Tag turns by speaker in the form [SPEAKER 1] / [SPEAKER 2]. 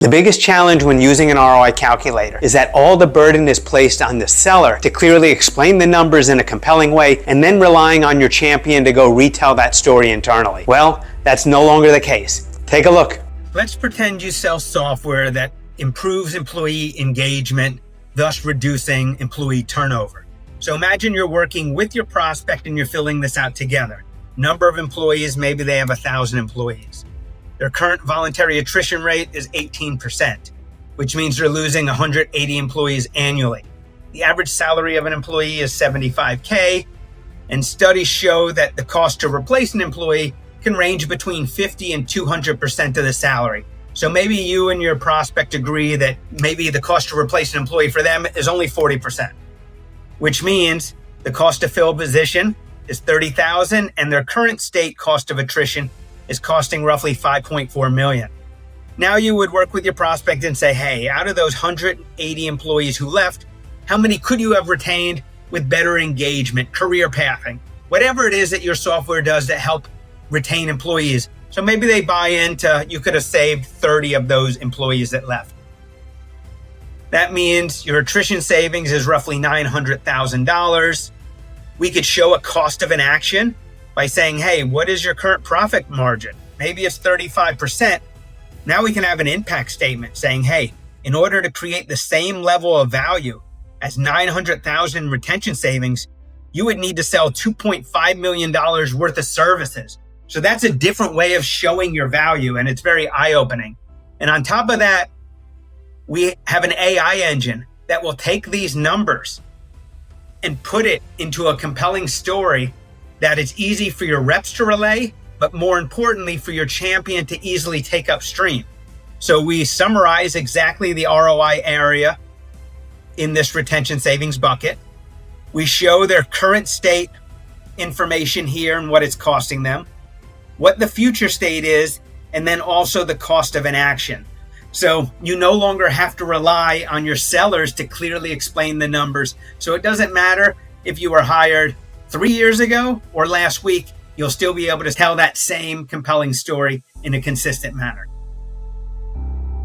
[SPEAKER 1] The biggest challenge when using an ROI calculator is that all the burden is placed on the seller to clearly explain the numbers in a compelling way and then relying on your champion to go retell that story internally. Well, that's no longer the case. Take a look.
[SPEAKER 2] Let's pretend you sell software that improves employee engagement, thus reducing employee turnover. So imagine you're working with your prospect and you're filling this out together. Number of employees, maybe they have 1,000 employees. Their current voluntary attrition rate is 18%, which means they're losing 180 employees annually. The average salary of an employee is $75K, and studies show that the cost to replace an employee can range between 50 and 200% of the salary. So maybe you and your prospect agree that maybe the cost to replace an employee for them is only 40%, which means the cost to fill a position is $30,000 and their current state cost of attrition is costing roughly $5.4 million. Now you would work with your prospect and say, hey, out of those 180 employees who left, how many could you have retained with better engagement, career pathing, whatever it is that your software does to help retain employees. So maybe they buy into, you could have saved 30 of those employees that left. That means your attrition savings is roughly $900,000. We could show a cost of an action by saying, hey, what is your current profit margin? Maybe it's 35%. Now we can have an impact statement saying, hey, in order to create the same level of value as 900,000 retention savings, you would need to sell $2.5 million worth of services. So that's a different way of showing your value, and it's very eye-opening. And on top of that, we have an AI engine that will take these numbers and put it into a compelling story that is easy for your reps to relay, but more importantly, for your champion to easily take upstream. So we summarize exactly the ROI area in this retention savings bucket. We show their current state information here and what it's costing them, what the future state is, and then also the cost of an action. So you no longer have to rely on your sellers to clearly explain the numbers. So it doesn't matter if you were hired 3 years ago or last week, you'll still be able to tell that same compelling story in a consistent manner.